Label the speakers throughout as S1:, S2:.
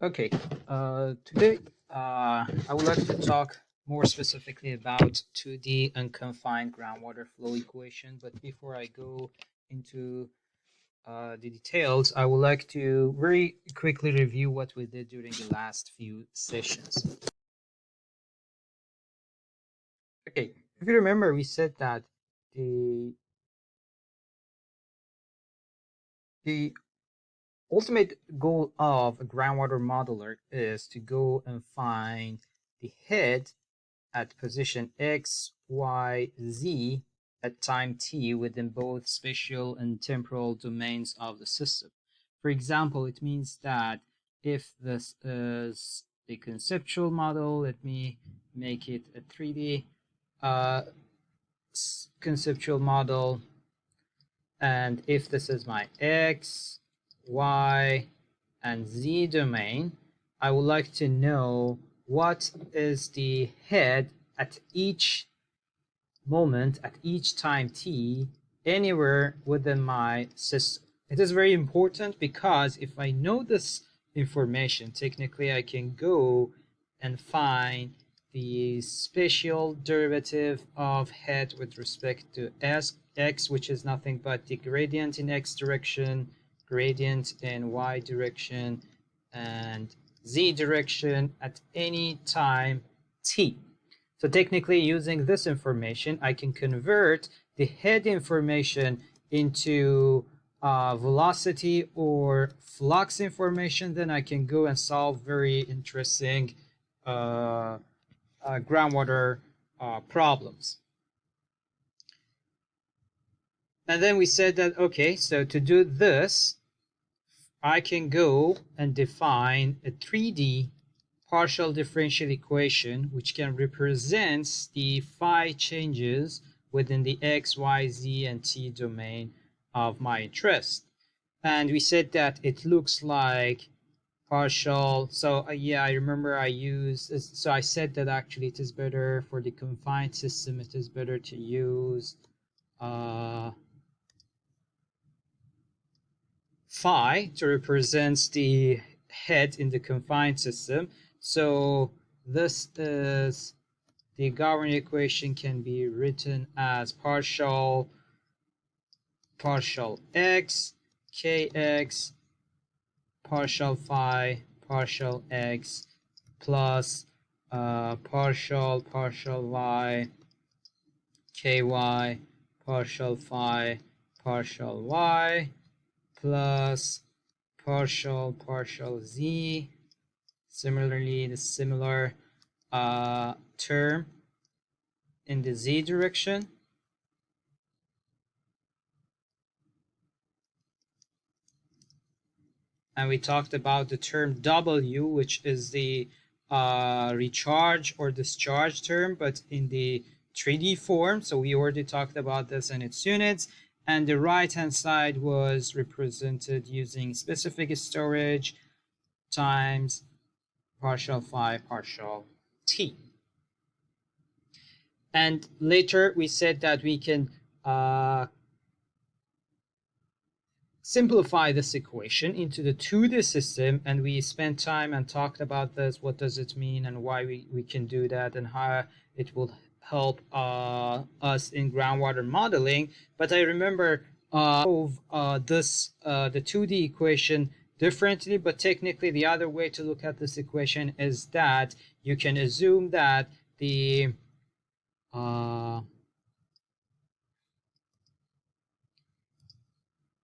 S1: Okay, today I would like to talk more specifically about 2D unconfined groundwater flow equation. But before I go into the details, I would like to very quickly review what we did during the last few sessions. Okay, if you remember, we said that the the ultimate goal of a groundwater modeler is to go and find the head at position x, y, z at time t within both spatial and temporal domains of the system. For example, it means that if this is the conceptual model, let me make it a 3D uh, conceptual model, and if this is my x, y, and z domain, I would like to know what is the head at each moment, at each time t, anywhere within my system. It is very important because if I know this information, technically I can go and find the spatial derivative of head with respect to x, which is nothing but the gradient in x direction, gradient in y direction, and z direction at any time t. So technically, using this information, I can convert the head information into velocity or flux information. Then I can go and solve very interesting groundwater problems. And then we said that, okay, so to do this, I can go and define a 3D partial differential equation which can represent the phi changes within the x, y, z, and t domain of my interest. And we said that it looks like partial. So yeah, I remember I used, so I said that actually it is better for the confined system, it is better to use phi to represent the head in the confined system. So this is the governing equation can be written as partial x kx partial phi partial x plus partial y ky partial phi partial y plus partial z. Similarly, the similar term in the z direction. And we talked about the term W, which is the recharge or discharge term, but in the 3D form. So we already talked about this and its units. And the right-hand side was represented using specific storage times partial phi partial t. And later we said that we can simplify this equation into the 2D system, and we spent time and talked about this, what does it mean and why we can do that and how it will help us in groundwater modeling. But I remember the 2D equation differently, but technically the other way to look at this equation is that you can assume that the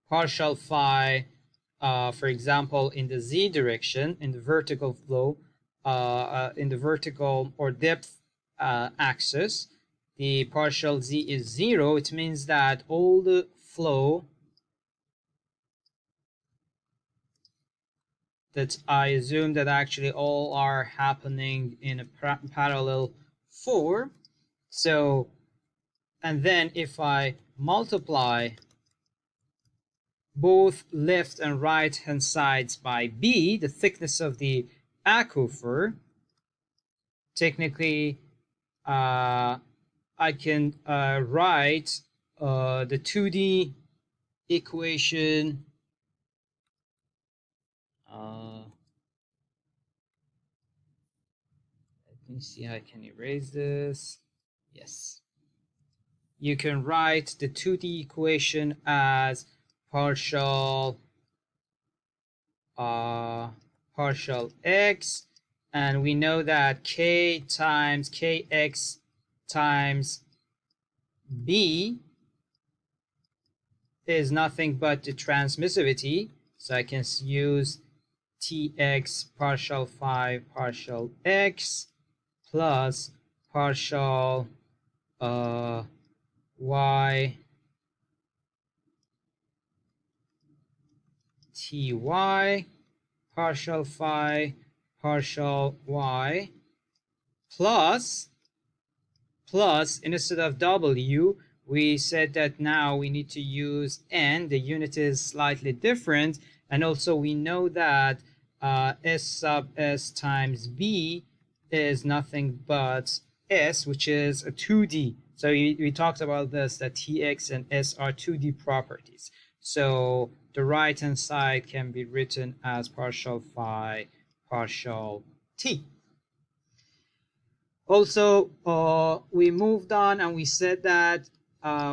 S1: partial phi, for example, in the z direction, in the vertical flow, in the vertical or depth axis, the partial z is 0. It means that all the flow that I assume that actually all are happening in a parallel form. So, and then if I multiply both left and right hand sides by b, the thickness of the aquifer, technically I can write the 2D equation Let me see how I can erase this. Yes. You can write the 2D equation as partial partial x, and we know that k times kx times b is nothing but the transmissivity. So I can use tx partial phi partial x plus partial y ty partial phi partial y plus instead of w, we said that now we need to use n. The unit is slightly different, and also we know that s sub s times b is nothing but s, which is a 2D. So we talked about this, that tx and s are 2D properties. So the right hand side can be written as partial phi partial t. Also, we moved on and we said that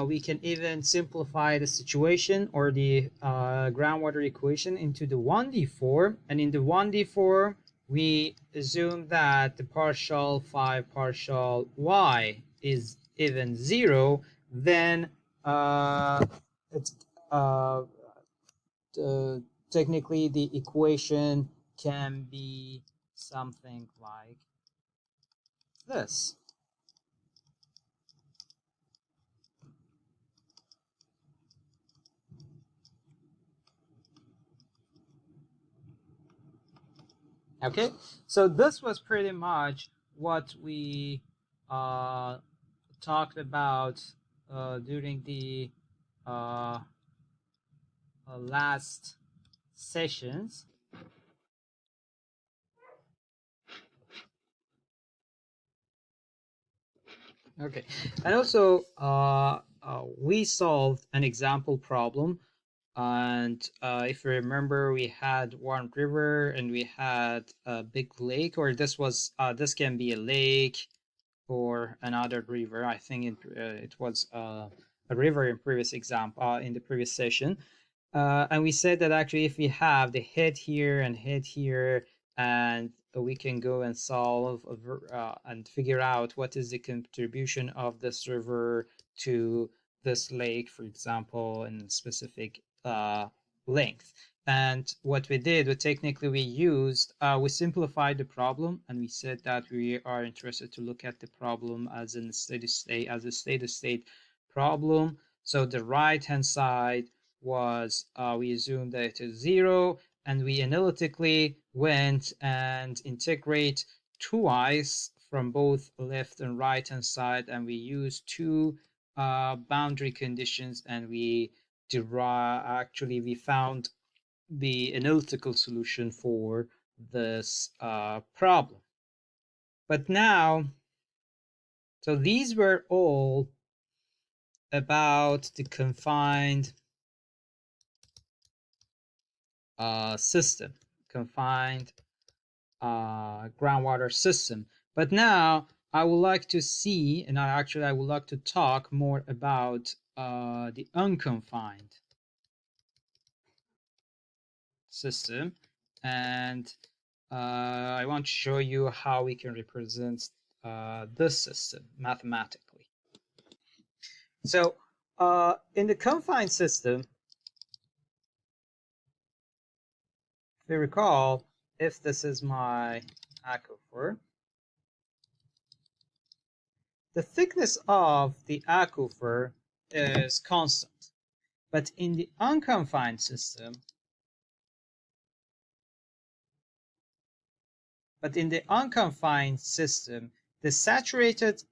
S1: we can even simplify the situation or the groundwater equation into the 1D form. And in the 1D form, we assume that the partial phi partial y is even 0. Then it's technically the equation can be something like this. Okay, so this was pretty much what we talked about during the last sessions. Okay, and also we solved an example problem, and if you remember, we had one river and we had a big lake, or this can be a lake or another river. I think it was a river in previous example in the previous session. And we said that actually if we have the head here and head here, and we can go and solve and figure out what is the contribution of this river to this lake, for example, in specific length. And what we did, we simplified the problem, and we said that we are interested to look at the problem as a steady state problem. So the right hand side was we assumed that it is 0, and we analytically went and integrate twice from both left and right hand side, and we used two boundary conditions, and we found the analytical solution for this problem. But now, so these were all about the confined system, confined groundwater system. But now I would like to see, and I would like to talk more about the unconfined system, and I want to show you how we can represent this system mathematically. So in the confined system, if you recall, if this is my aquifer, the thickness of the aquifer is constant. But in the unconfined system, the saturated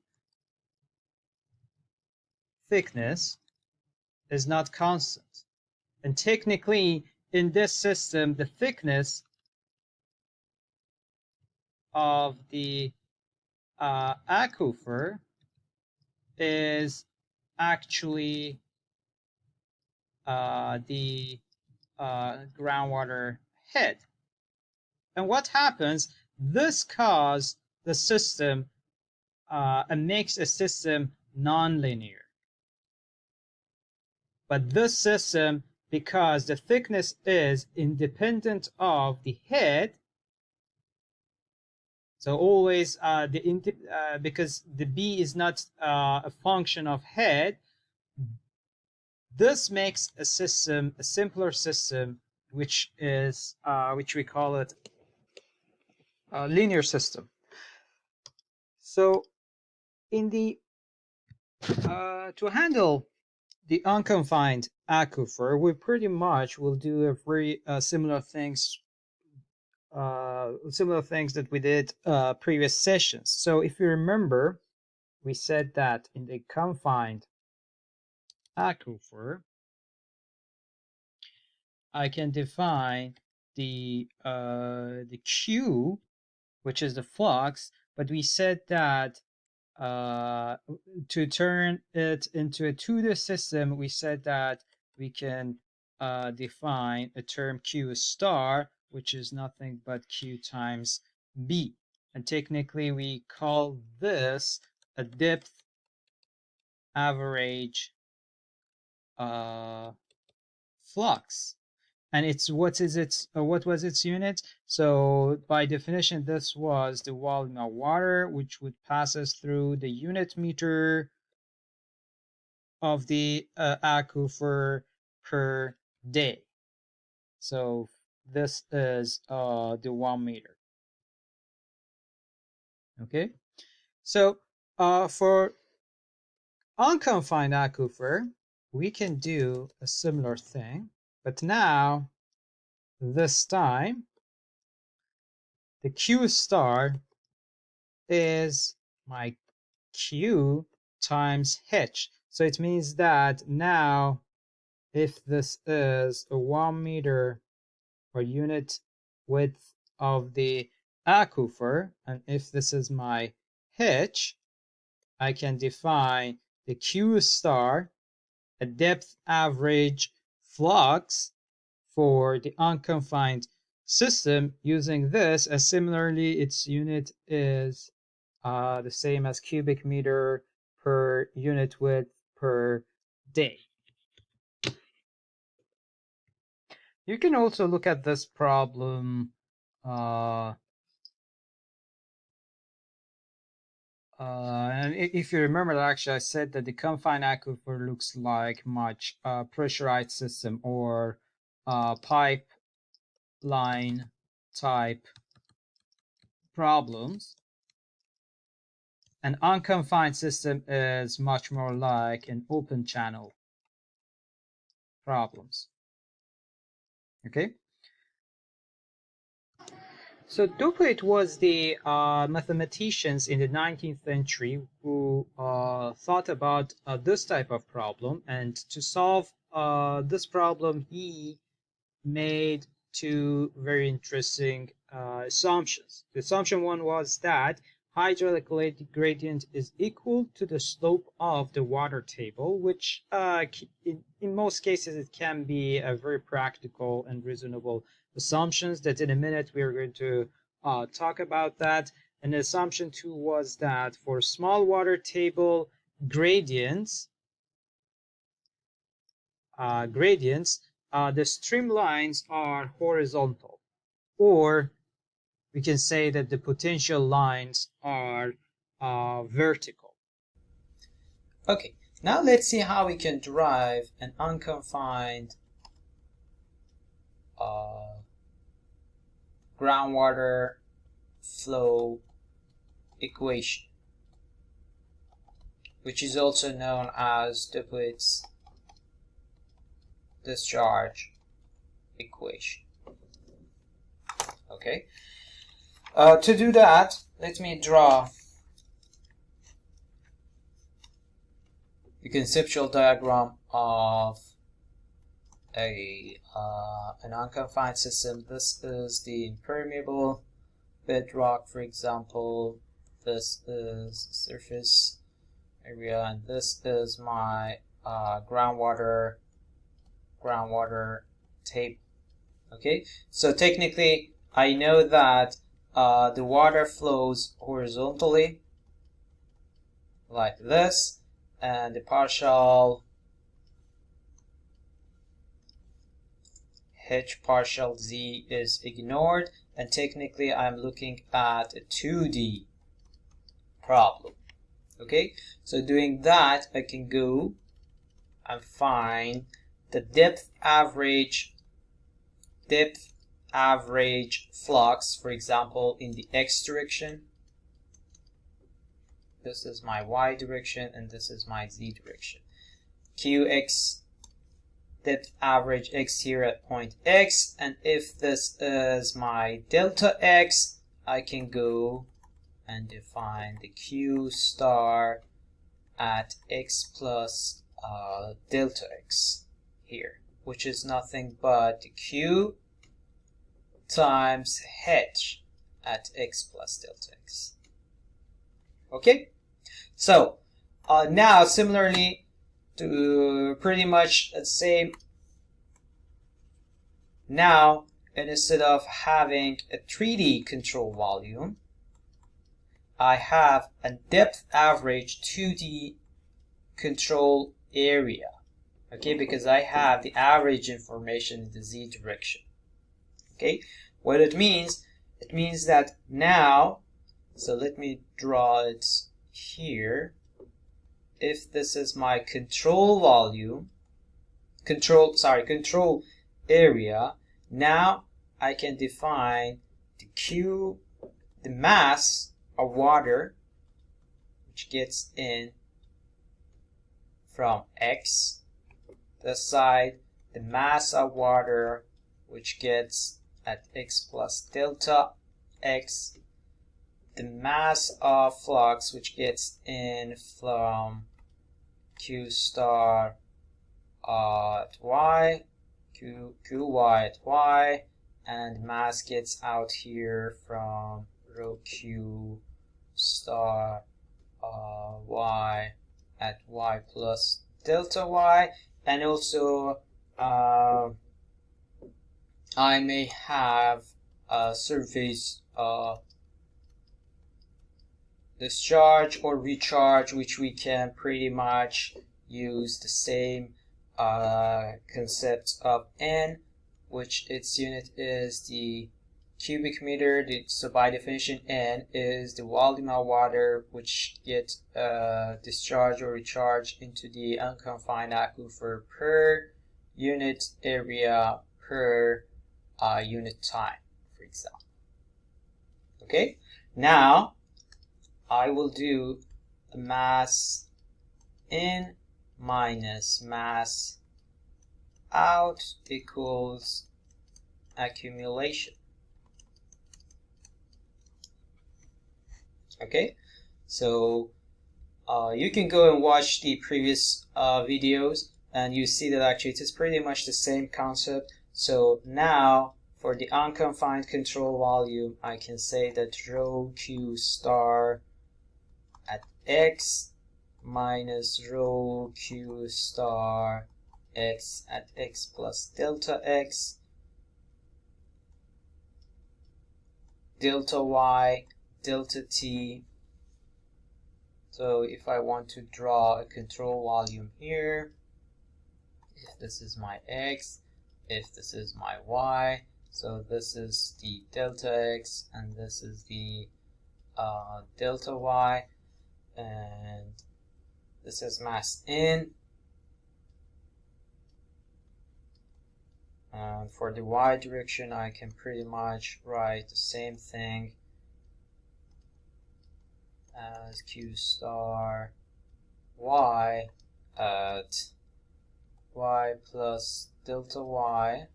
S1: thickness is not constant. And technically, in this system, the thickness of the aquifer is actually the groundwater head. And what happens? This causes the system and makes a system nonlinear. But this system, because the thickness is independent of the head, so always because the B is not a function of head, this makes a system, a simpler system, which is which we call it a linear system. So in the to handle the unconfined aquifer, we pretty much will do a very similar things that we did previous sessions. So if you remember, we said that in the confined aquifer, I can define the Q, which is the flux, but we said that to turn it into a 2D system, we said that we can define a term Q star, which is nothing but Q times B. And technically, we call this a depth average flux. And what was its unit? So by definition, this was the volume of water which would pass us through the unit meter of the aquifer per day. So this is the 1 meter. Okay, so for unconfined aquifer, we can do a similar thing, but now this time the Q star is my Q times H. So it means that now if this is a 1 meter or unit width of the aquifer, and if this is my H, I can define the Q star, a depth average flux for the unconfined system using this, as similarly its unit is the same as cubic meter per unit width per day. You can also look at this problem and if you remember, actually, I said that the confined aquifer looks like much pressurized system or pipeline type problems. An unconfined system is much more like an open channel problems. Okay. So Dupuit was the mathematicians in the 19th century who thought about this type of problem, and to solve this problem, he made two very interesting assumptions. The assumption one was that hydraulic gradient is equal to the slope of the water table, which in most cases it can be a very practical and reasonable assumptions that in a minute we are going to talk about that. And assumption two was that for small water table gradients, the streamlines are horizontal, or we can say that the potential lines are vertical. Okay, now let's see how we can derive an unconfined groundwater flow equation, which is also known as Dupuit's discharge equation. Okay, to do that, let me draw the conceptual diagram of an unconfined system. This is the impermeable bedrock, for example. This is surface area, and this is my groundwater tape. Okay, so technically I know that
S2: the water flows horizontally like this, and the partial h partial z is ignored, and technically I'm looking at a 2D problem. Okay, so doing that, I can go and find the depth average flux, for example, in the x direction. This is my y direction and this is my z direction. Qx, depth average x here at point x, and if this is my delta x, I can go and define the q star at x plus delta x here, which is nothing but q times h at x plus delta x. Okay, so now similarly to pretty much the same, now instead of having a 3D control volume, I have a depth average 2D control area. Okay, because I have the average information in the z direction. Okay, what it means that now, so let me draw it here. If this is my control volume, control area, now I can define the mass of water which gets in from x, this side, the mass of water which gets at x plus delta x, the mass of flux which gets in from q star at y, qy at y, and mass gets out here from rho q star y at y plus delta y, and also I may have a surface discharge or recharge, which we can pretty much use the same concept of N, which its unit is the cubic meter. So by definition, N is the volume of water which gets discharged or recharged into the unconfined aquifer per unit area per unit time, for example. Okay, now I will do mass in minus mass out equals accumulation. Okay, so you can go and watch the previous videos and you see that actually it is pretty much the same concept. So now for the unconfined control volume, I can say that rho q star at x minus rho q star x at x plus delta x, delta y, delta t. So if I want to draw a control volume here, if this is my x, if this is my y, so this is the delta x and this is the delta y, and this is mass in, and for the y direction I can pretty much write the same thing as q star y at y plus delta y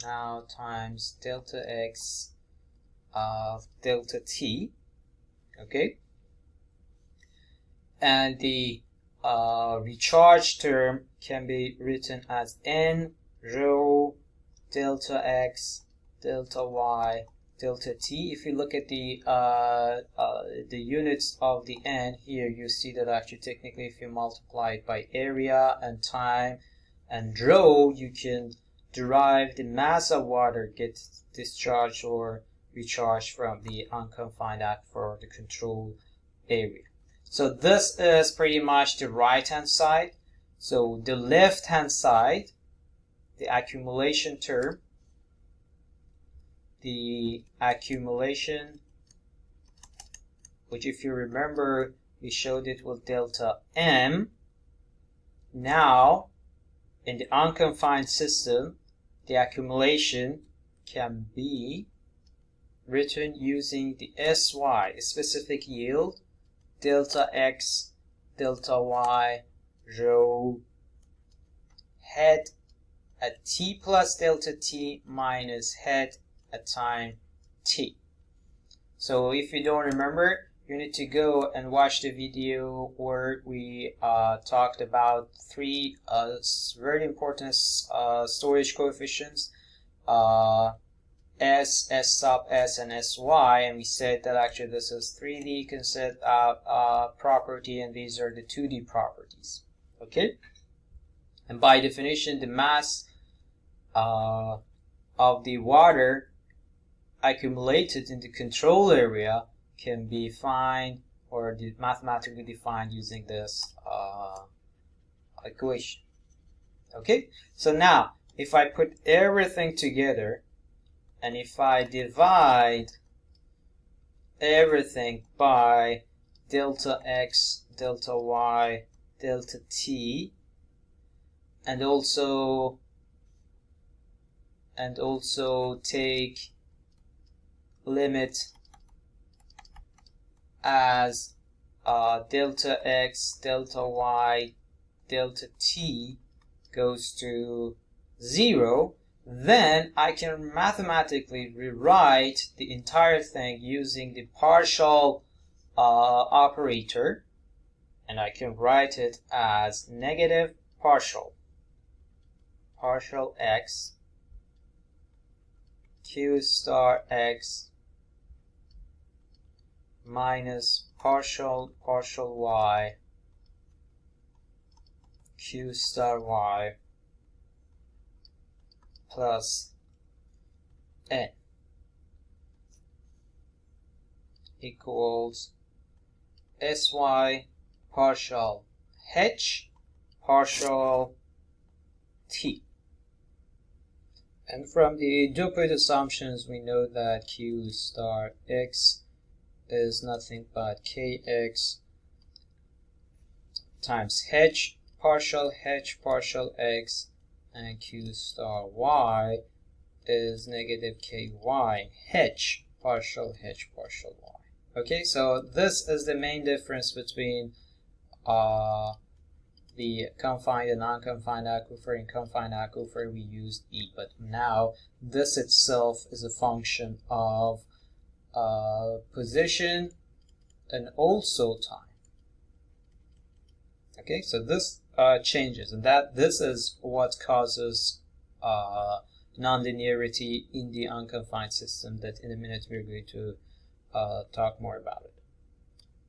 S2: now times delta x of delta t. Okay, and the recharge term can be written as n rho delta x delta y delta t. If you look at the units of the n here, you see that actually technically if you multiply it by area and time and rho, you can derive the mass of water gets discharged or recharged from the unconfined aquifer or the control area. So this is pretty much the right hand side. So the left hand side, the accumulation term, the accumulation, which if you remember we showed it with delta M. Now in the unconfined system, the accumulation can be written using the SY, the specific yield, delta X, delta Y, rho, head at T plus delta T minus head at time T. So if you don't remember, you need to go and watch the video where we talked about three very important storage coefficients, S, S sub S, and SY, and we said that actually this is 3D concept property, and these are the 2D properties. Okay, and by definition, the mass of the water accumulated in the control area can be defined or mathematically defined using this equation. Okay, so now if I put everything together and if I divide everything by delta X, delta Y, delta T, and also take limit as delta X, delta Y, delta T goes to 0, then I can mathematically rewrite the entire thing using the partial operator, and I can write it as negative partial X Q star X minus partial Y Q star Y plus N equals SY partial H partial T. And from the duplicate assumptions, we know that Q star X is nothing but Kx times H partial X, and Q star Y is negative Ky H partial Y. Okay, so this is the main difference between the confined and non-confined aquifer. In confined aquifer we used E, but now this itself is a function of position and also time. Okay, so this changes, and this is what causes nonlinearity in the unconfined system, that in a minute we're going to talk more about it.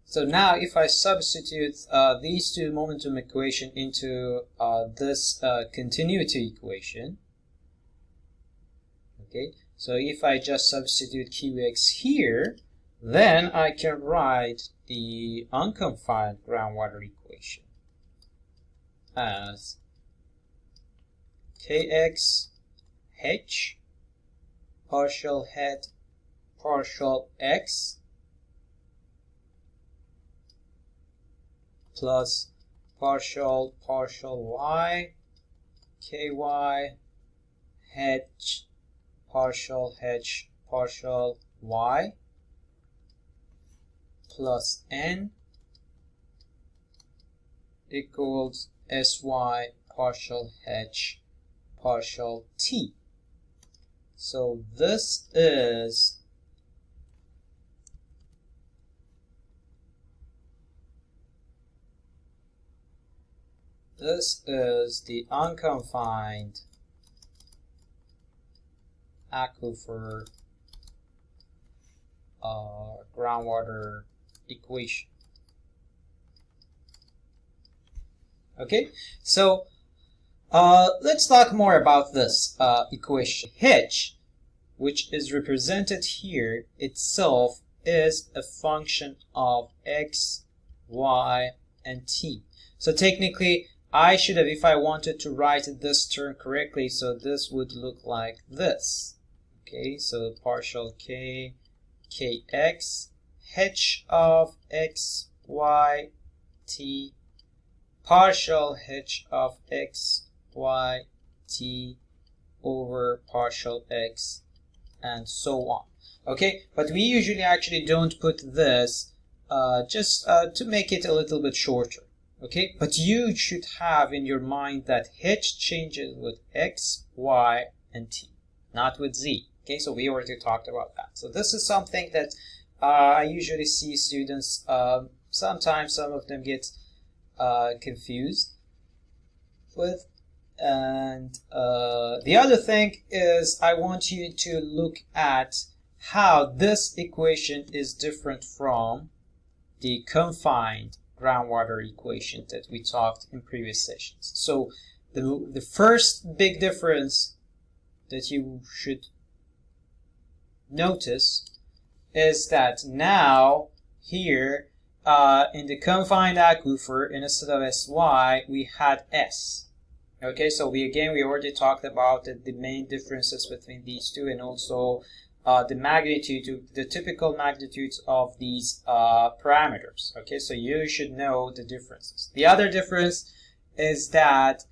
S2: So now if I substitute these two momentum equation into this continuity equation, okay, so if I just substitute Qx here, then I can write the unconfined groundwater equation as Kx H partial head partial X plus partial Y Ky H partial Y plus N equals Sy partial H partial T. So this is the unconfined aquifer groundwater equation. Okay, so Let's talk more about this equation. H, which is represented here, itself is a function of x, y, and t. So technically, I should have, if I wanted to write this term correctly, so this would look like this. Okay, so partial k, kx, h of x, y, t, partial h of x, y, t over partial x, and so on. Okay, but we usually actually don't put this just to make it a little bit shorter. Okay, but you should have in your mind that h changes with x, y, and t, not with z. Okay, so we already talked about that. So this is something that I usually see students, sometimes some of them get confused with. And the other thing is I want you to look at how this equation is different from the confined groundwater equation that we talked in previous sessions. So the first big difference that you should notice is that now here in the confined aquifer, instead of SY, we had S. Okay, so we already talked about the main differences between these two, and also the magnitude, the typical magnitudes of these parameters. Okay, so you should know the differences. The other difference is that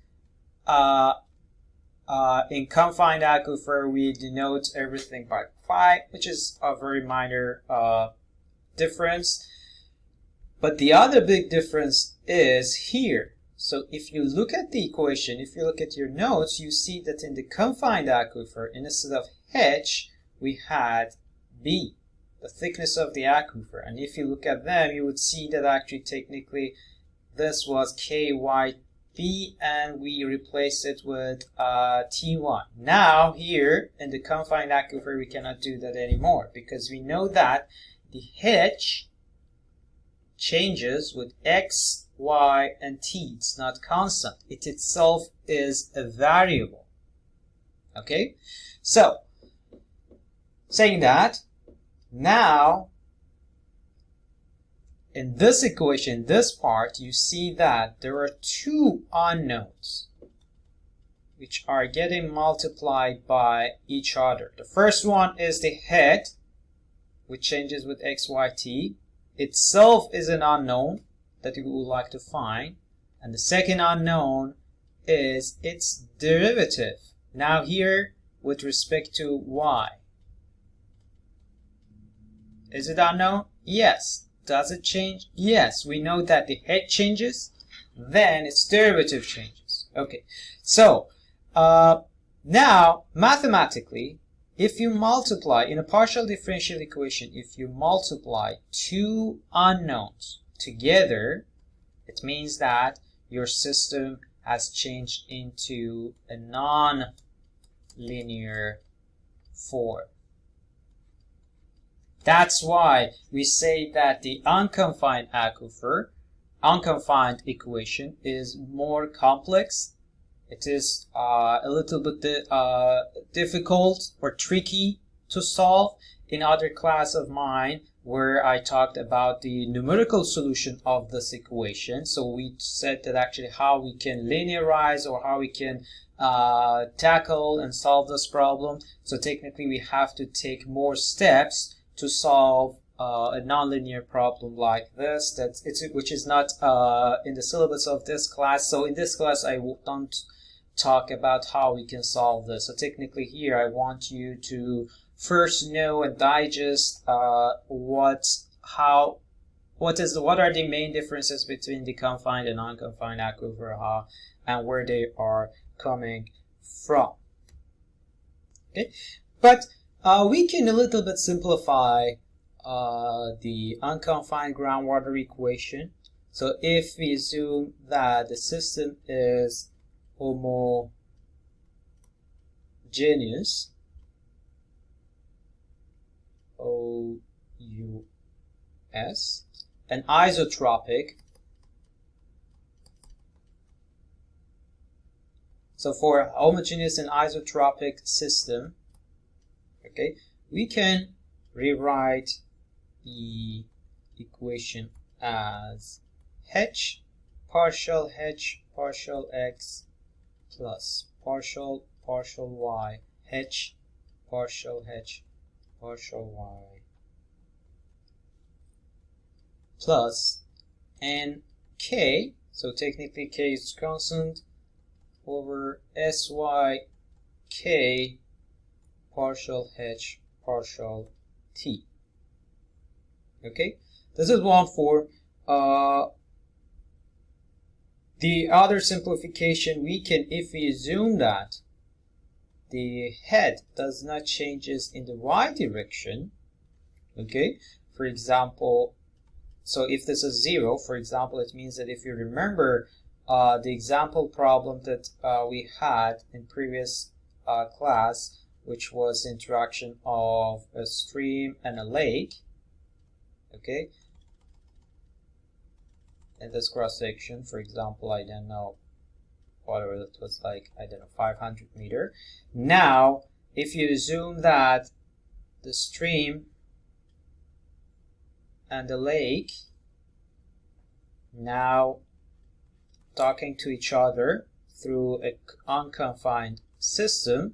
S2: in confined aquifer, we denote everything by phi, which is a very minor difference. But the other big difference is here. So if you look at the equation, if you look at your notes, you see that in the confined aquifer, instead of h, we had b, the thickness of the aquifer. And if you look at them, you would see that actually technically this was kyb, and we replaced it with t1. Now here in the confined aquifer, we cannot do that anymore, because we know that the h changes with x, y, and t. It's not constant. It itself is a variable. Okay? So, saying that, now, in this equation, this part, you see that there are two unknowns which are getting multiplied by each other. The first one is the head, which changes with x, y, t. Itself is an unknown that you would like to find. And the second unknown is its derivative. Now here, with respect to y. Is it unknown? Yes. Does it change? Yes. We know that the head changes, then its derivative changes. Okay. So, now, mathematically, if you multiply, in a partial differential equation, if you multiply two unknowns together, it means that your system has changed into a non-linear form. That's why we say that the unconfined aquifer, unconfined equation is more complex. It is a little bit difficult or tricky to solve. In other class of mine, where I talked about the numerical solution of this equation, so we said that actually how we can linearize or how we can tackle and solve this problem. So technically, we have to take more steps to solve a nonlinear problem like this, which is not in the syllabus of this class. So in this class, I don't talk about how we can solve this. So technically here I want you to first know and digest what are the main differences between the confined and unconfined aquifer and where they are coming from. Okay, but we can a little bit simplify the unconfined groundwater equation. So if we assume that the system is homogeneous, O-U-S, and isotropic, So for a homogeneous and isotropic system, okay, we can rewrite the equation as h partial x plus partial y h partial y plus n k, so technically k is constant, over sy k partial partial t. Okay, this is one for the other simplification. We can, if we assume that the head does not changes in the y direction, okay, for example, so if this is 0, for example, it means that if you remember the example problem that we had in previous class, which was interaction of a stream and a lake, okay, in this cross section, for example, I don't know, whatever that was, like, I don't know, 500 meter. Now, if you assume that the stream and the lake now talking to each other through an unconfined system,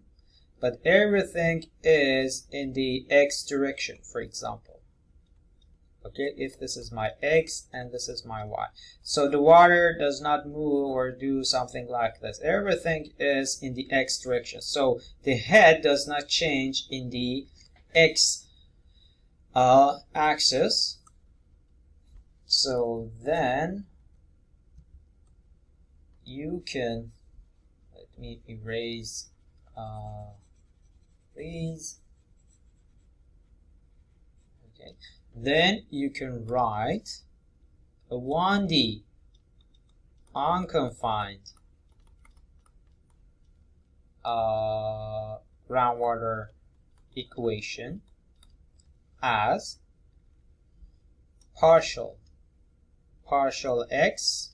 S2: but everything is in the x direction, for example. Okay, if this is my x and this is my y. So the water does not move or do something like this. Everything is in the x direction. So the head does not change in the x axis. So then you can, let me erase please. Okay, then you can write a 1D unconfined groundwater equation as partial x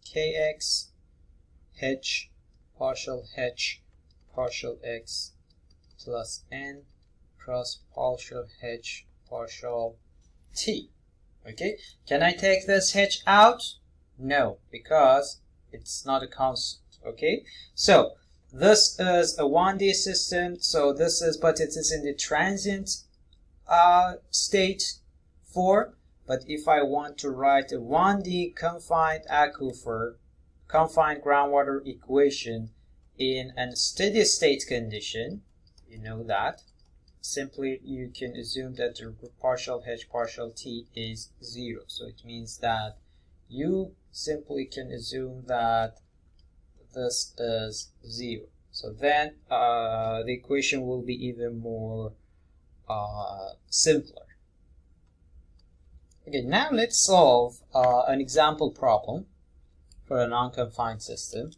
S2: kx h partial x plus n cross partial h partial t. Okay, can I take this h out? No, because it's not a constant. Okay, so this is a 1D system, so this is, but it is in the transient state form. But if I want to write a 1D confined aquifer, confined groundwater equation in a steady state condition, you know that, simply you can assume that the partial h partial t is 0. So it means that you simply can assume that this is 0. So then the equation will be even more simpler. Okay, now let's solve an example problem for an unconfined system.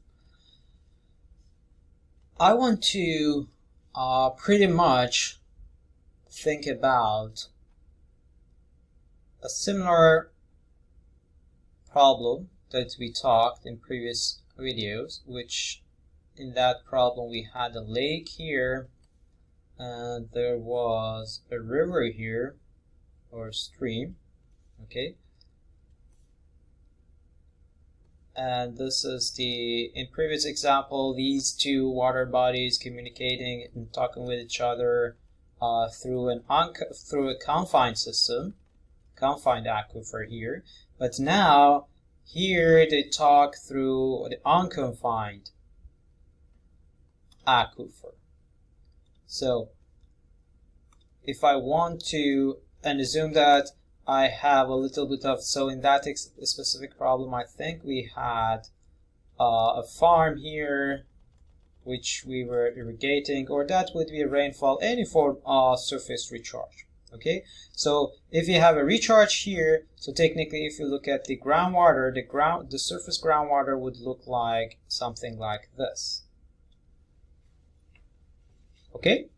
S2: I want to pretty much think about a similar problem that we talked in previous videos, which in that problem we had a lake here and there was a river here, or a stream, okay, and this is the, in previous example, these two water bodies communicating and talking with each other through a confined system, confined aquifer here. But now here they talk through the unconfined aquifer. So if I want to, and assume that I have a little bit of, so in that specific problem, I think we had a farm here which we were irrigating, or that would be a rainfall, any form of surface recharge. Okay, so if you have a recharge here, so technically if you look at the groundwater, the surface groundwater would look like something like this. Okay,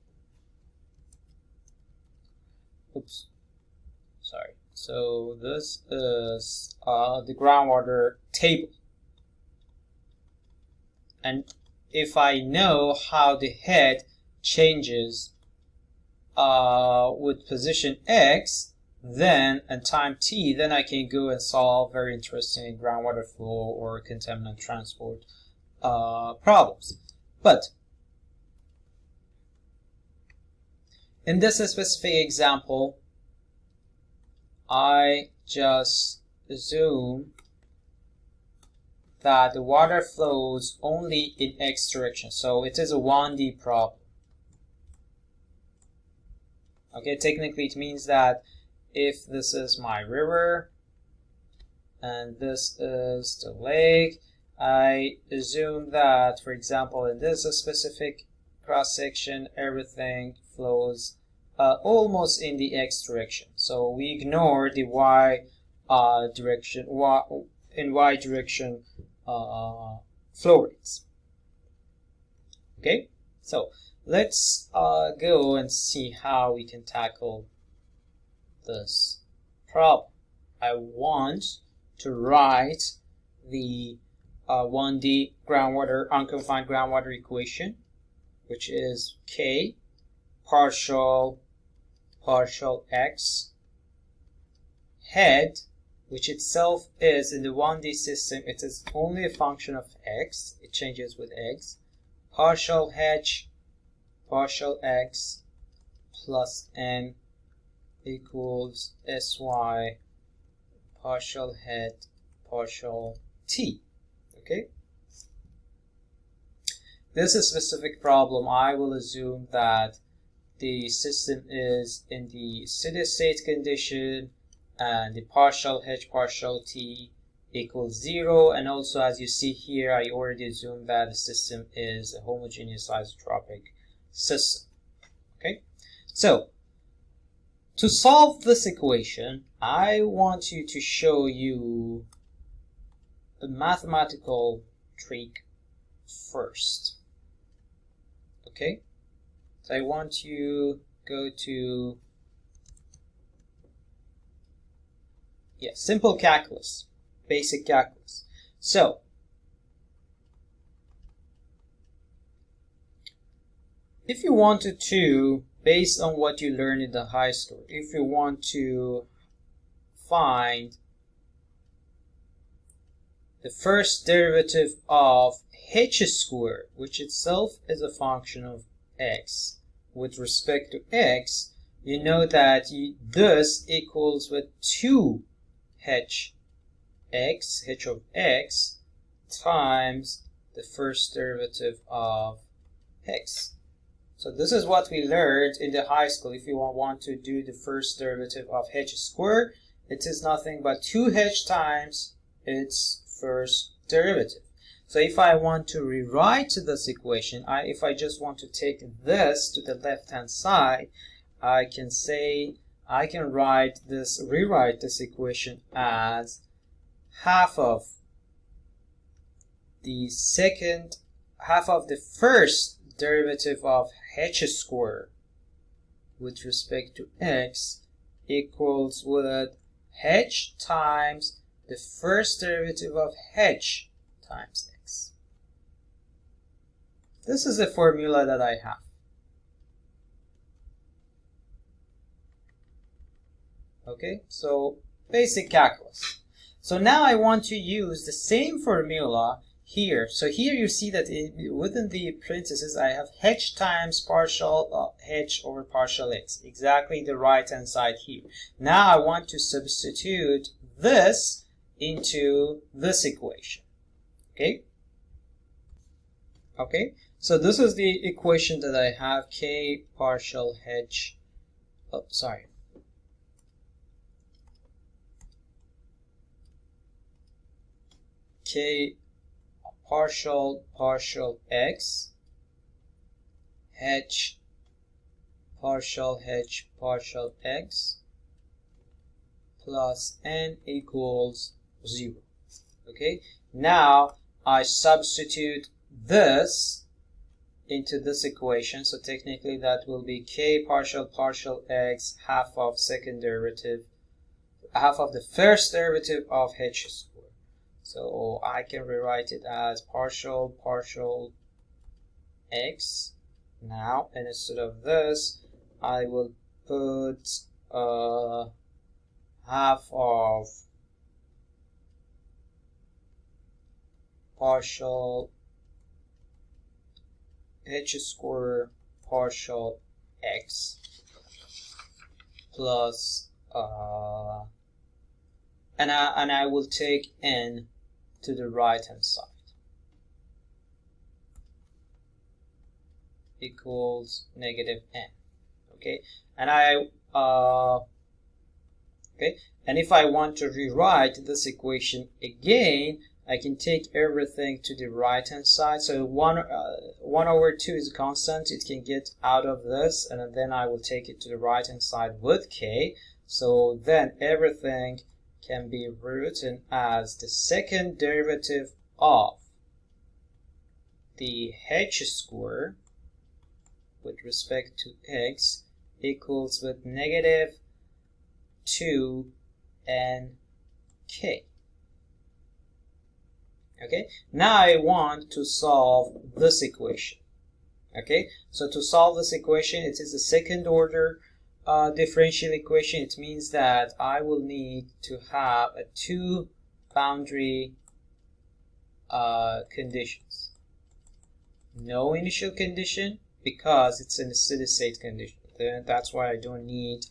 S2: oops, sorry. So this is the groundwater table. And if I know how the head changes with position x, then and time t, then I can go and solve very interesting groundwater flow or contaminant transport problems. But in this specific example, I just assume that the water flows only in x direction. So it is a 1D problem. Okay, technically it means that if this is my river and this is the lake, I assume that, for example, in this specific cross section, everything flows almost in the x direction. So we ignore the y direction, in y direction flow rates. Okay, so let's go and see how we can tackle this problem. I want to write the 1D groundwater, unconfined groundwater equation, which is k partial x head, which itself is in the 1D system, it is only a function of x, it changes with x, partial h partial x plus n equals sy partial head partial t. Okay, this is a specific problem. I will assume that the system is in the steady state condition and the partial h partial t equals 0, and also as you see here, I already assumed that the system is a homogeneous isotropic system. Okay, so to solve this equation, I want to show you a mathematical trick first. Okay, so I want to go to simple calculus, basic calculus. So if you wanted to, based on what you learned in the high school, if you want to find the first derivative of h squared, which itself is a function of x, with respect to x, you know that this equals with 2h of x times the first derivative of x. So this is what we learned in the high school. If you want to do the first derivative of h squared, it is nothing but 2h times its first derivative. So if I want to rewrite this equation, if I just want to take this to the left hand side, I can rewrite this equation as half of the first derivative of h squared with respect to x equals with h times the first derivative of h times x. This is the formula that I have. Okay, so basic calculus. So now I want to use the same formula here. So here you see that within the parentheses I have h times partial h over partial x, exactly the right hand side here. Now I want to substitute this into this equation. Okay, so this is the equation that I have, k partial h, k partial x h partial x plus n equals 0. Okay, now I substitute this into this equation, so technically that will be k partial x half of the first derivative of h squared. So I can rewrite it as partial x. Now, and instead of this, I will put half of partial h square partial x plus and I will take n to the right hand side equals negative n. Okay, and and if I want to rewrite this equation again, I can take everything to the right hand side. So 1 over 2 is a constant. It can get out of this, and then I will take it to the right hand side with k. So then everything can be written as the second derivative of the h square with respect to x equals with negative 2 and k. Okay, now I want to solve this equation. Okay, so to solve this equation, it is a second order differential equation. It means that I will need to have two boundary conditions. No initial condition because it's in a steady state condition. That's why I don't need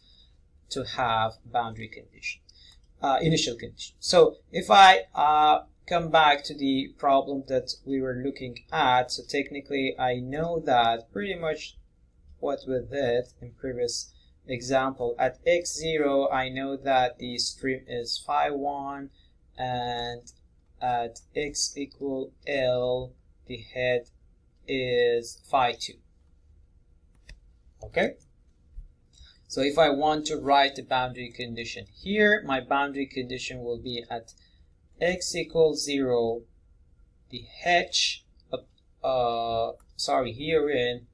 S2: to have boundary condition, initial condition. So if I come back to the problem that we were looking at, so technically I know that pretty much what we did in previous example. At x0 I know that the stream is phi 1, and at x equal L the head is phi 2. Okay, so if I want to write the boundary condition here, my boundary condition will be at x equals 0, the h, herein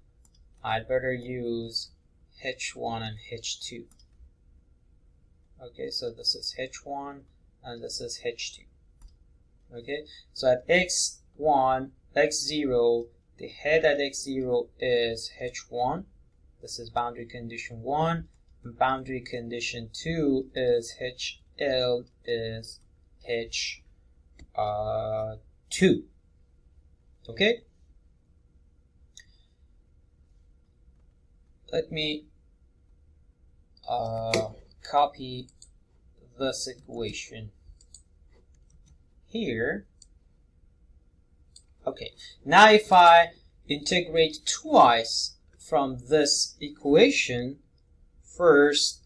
S2: I'd better use h1 and h2. Okay, so this is h1 and this is h2. Okay, so at x1, x0, the head at x0 is h1. This is boundary condition 1. And boundary condition 2 is hl is h2. Okay, let me copy this equation here. Okay, now if I integrate twice from this equation, first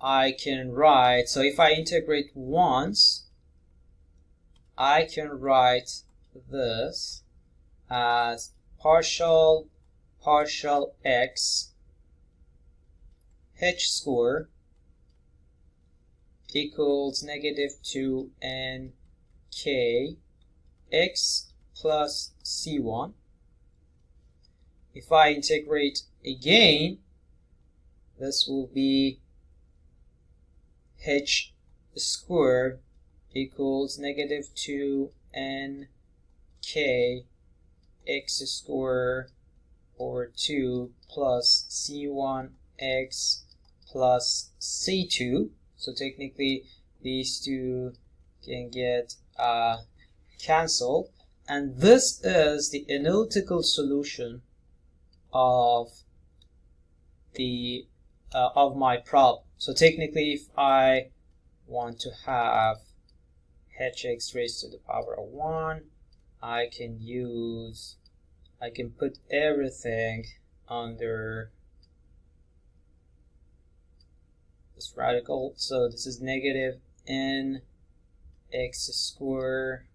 S2: I can write, so if I integrate once, I can write this as partial x h square equals negative 2 n k x plus c1. If I integrate again, this will be h squared equals negative 2 n k x squared over 2 plus c1 x plus c2. So technically these two can get cancelled, and this is the analytical solution of the of my problem. So technically, if I want to have hx raised to the power of 1, I can put everything under this radical. So this is negative n x squared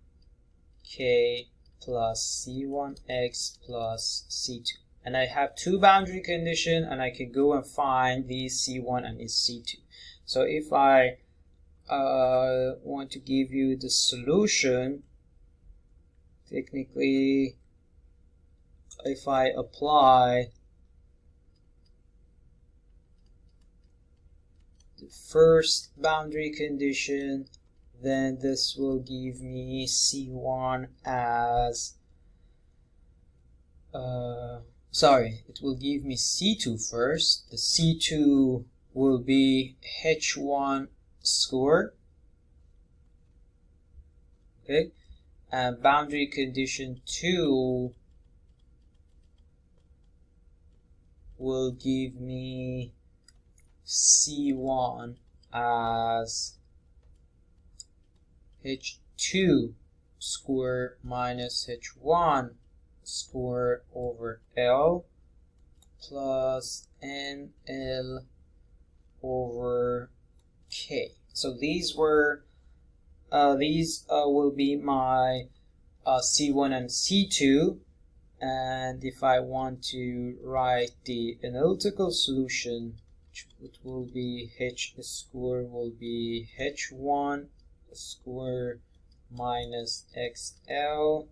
S2: k plus c1x plus c2. And I have two boundary conditions, and I can go and find these c1 and c2. So if I want to give you the solution, technically, if I apply the first boundary condition, then this will give me C1 as sorry, it will give me C2 first. The C2 will be H1 squared. Okay, and boundary condition 2 will give me C1 as H2 squared minus H1 squared over L plus NL over K. So these will be my C1 and C2, and if I want to write the analytical solution, it will be H squared will be H1 squared minus XL,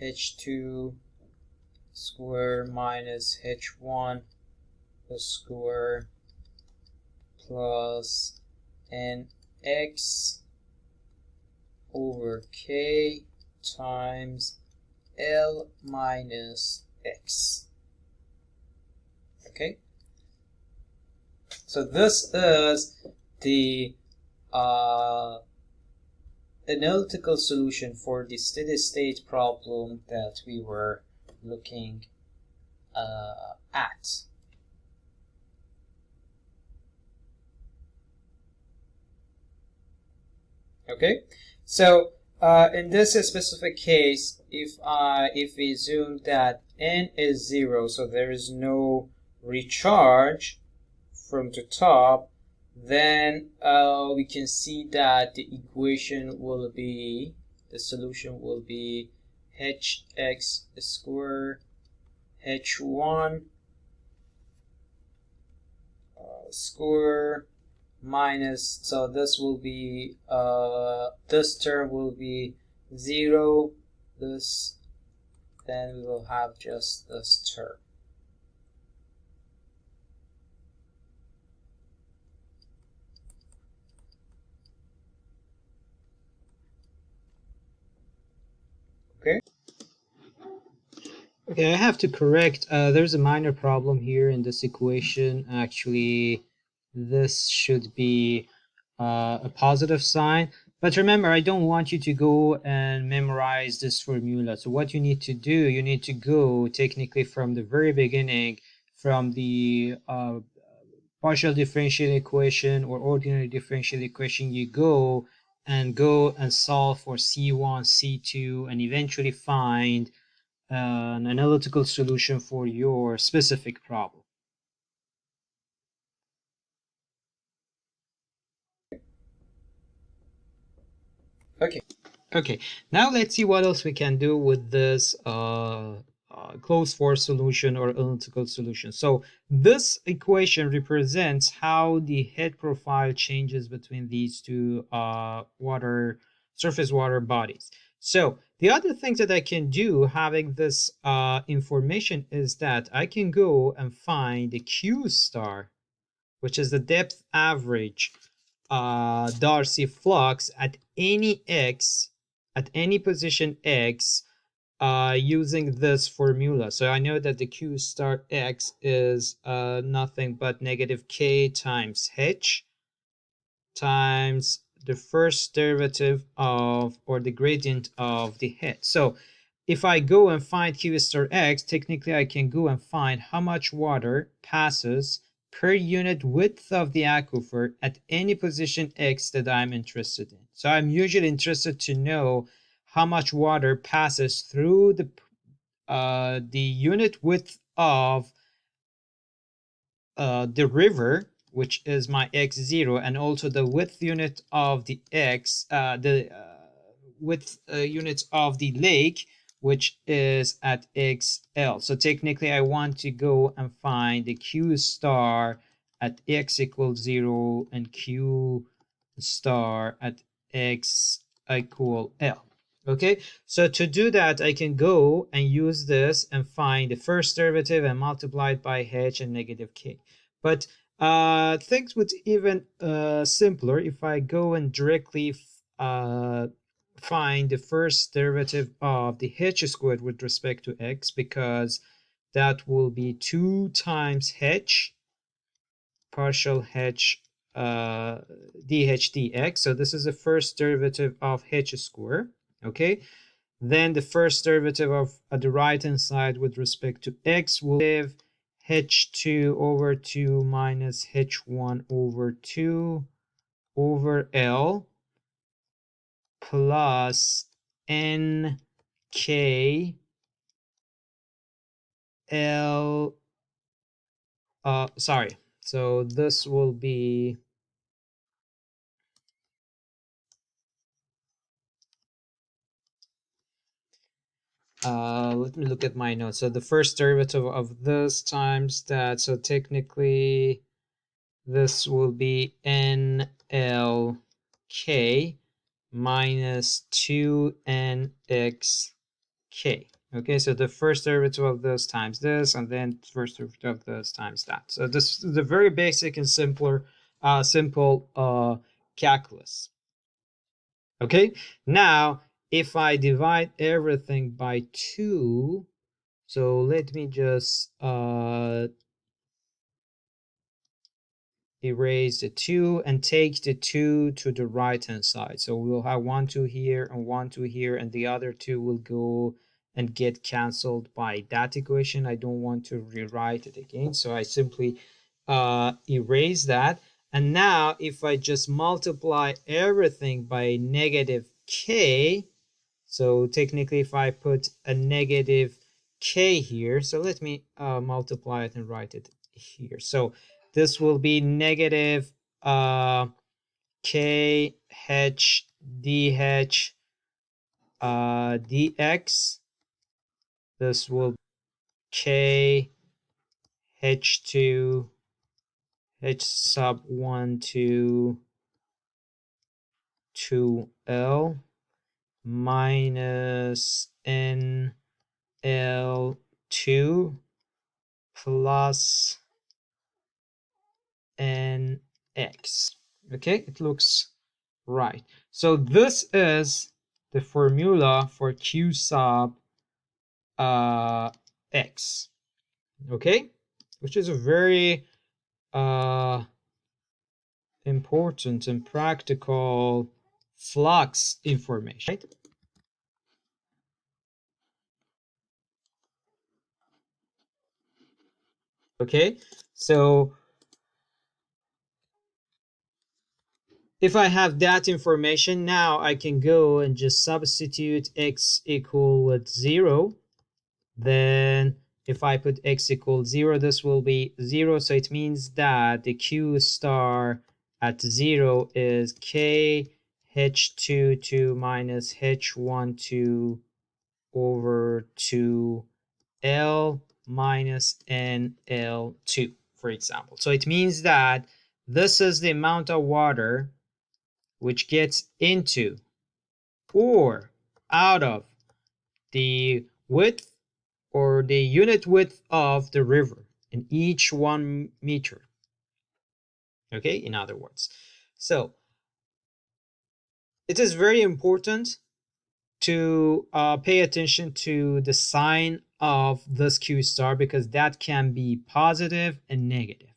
S2: H2 squared minus H1 squared plus NX over K times L minus X. Okay, so this is the analytical solution for the steady state problem that we were looking at. Okay, so in this specific case, if we assume that n is 0, so there is no recharge from the top, then we can see that the equation will be, the solution will be hx squared h1 square minus, so this will be this term will be 0, this, then we will have just this term. Okay.
S1: Okay, I have to correct. There's a minor problem here in this equation. Actually, this should be a positive sign. But remember, I don't want you to go and memorize this formula. So what you need to do, you need to go technically from the very beginning, from the partial differential equation or ordinary differential equation, you go and solve for C1, C2, and eventually find an analytical solution for your specific problem.
S2: Okay.
S1: Okay, now let's see what else we can do with this closed form solution or analytical solution. So this equation represents how the head profile changes between these two surface water bodies. So the other things that I can do having this information is that I can go and find the Q star, which is the depth average Darcy flux at any x, at any position x, using this formula. So I know that the Q star x is nothing but negative k times h times the first derivative of, or the gradient of the head. So if I go and find Q star x, technically I can go and find how much water passes per unit width of the aquifer at any position x that I'm interested in. So I'm usually interested to know how much water passes through the unit width of the river, which is my x0, and also the width unit of the width units of the lake, which is at xl. So technically I want to go and find the Q star at x equals 0 and Q star at x equal L. Okay, so to do that, I can go and use this and find the first derivative and multiply it by h and negative k. But Things would even simpler if I go and directly find the first derivative of the h squared with respect to x, because that will be 2 times h partial h dh dx. So this is the first derivative of h squared. Okay, then the first derivative of the right hand side with respect to x will give h2 over 2 minus h1 over 2 over L plus n k L, sorry, so this will be, let me look at my notes. So the first derivative of this times that, so technically this will be nlk minus 2nxk. Okay, so the first derivative of this times this, and then first derivative of this times that. So this is a very basic and simple calculus. Okay, now if I divide everything by 2, so let me just erase the 2 and take the 2 to the right hand side. So we'll have 1, 2 here and 1, 2 here, and the other 2 will go and get cancelled by that equation. I don't want to rewrite it again, so I simply erase that. And now if I just multiply everything by negative k, so technically if I put a negative k here, so let me multiply it and write it here. So this will be negative k h dh dx. This will be k h2 h sub 1 to 2l minus n L2 plus nx. Okay, it looks right. So this is the formula for q sub x. Okay, which is a very important and practical flux information, right? Okay, so if I have that information, now I can go and just substitute x equal with 0. Then if I put x equals 0, this will be 0. So it means that the q star at 0 is k h22 minus h12 over 2l minus nl2, for example. So it means that this is the amount of water which gets into or out of the width or the unit width of the river in each 1 meter. Okay, in other words. So it is very important to pay attention to the sign of this Q star, because that can be positive and negative.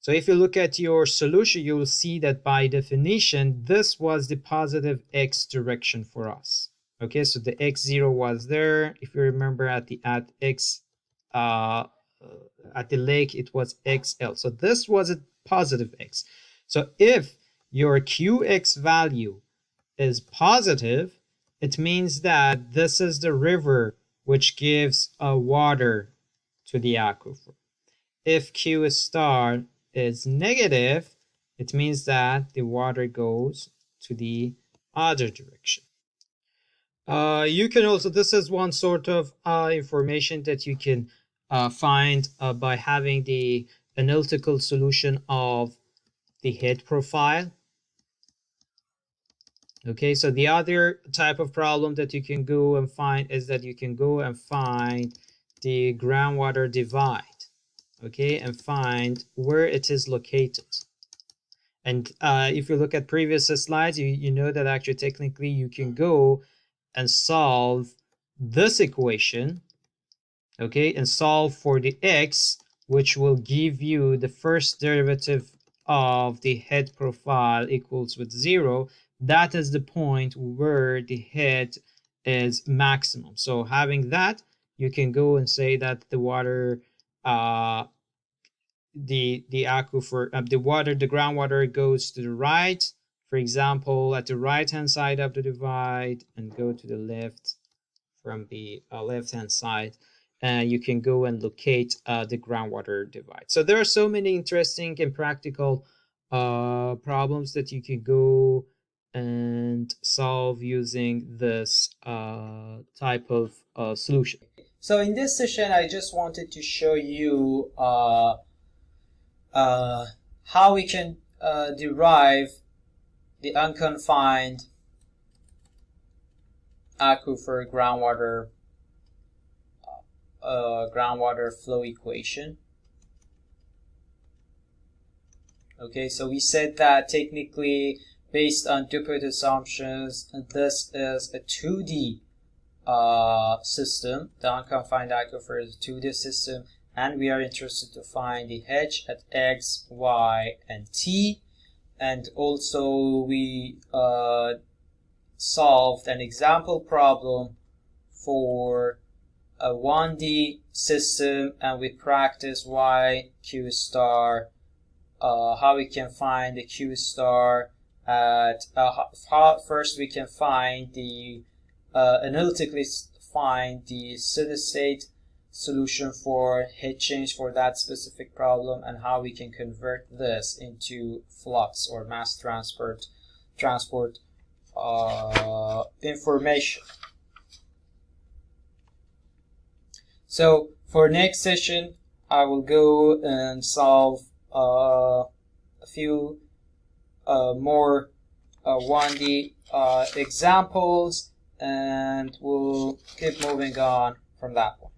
S1: So if you look at your solution, you will see that by definition, this was the positive x direction for us. Okay, so the x0 was there. If you remember at the lake, it was xl. So this was a positive x. So if your qx value is positive, it means that this is the river which gives water to the aquifer. If q star is negative, it means that the water goes to the other direction. You can also, this is one sort of information that you can find by having the analytical solution of the head profile. Okay, so the other type of problem that you can go and find is that you can go and find the groundwater divide. okay, and find where it is located. And if you look at previous slides, you know that actually technically you can go and solve this equation, okay, and solve for the x, which will give you the first derivative of the head profile equals with 0. That is the point where the head is maximum. So having that, you can go and say that the water, the aquifer, the groundwater goes to the right, for example, at the right hand side of the divide, and go to the left from the left hand side, and you can go and locate the groundwater divide. So there are so many interesting and practical problems that you can go and solve using this type of solution.
S2: So in this session, I just wanted to show you how we can derive the unconfined aquifer groundwater flow equation. Okay, so we said that technically, based on duplicate assumptions, this is a 2D system. The unconfined aquifer is a 2D system, and we are interested to find the h at x, y, and t. And also we solved an example problem for a 1D system, and we practiced y q star, how we can find the q star at first we can find the analytically find the steady state solution for head change for that specific problem, and how we can convert this into flux or mass transport information. So for next session, I will go and solve a few more 1D examples, and we'll keep moving on from that one.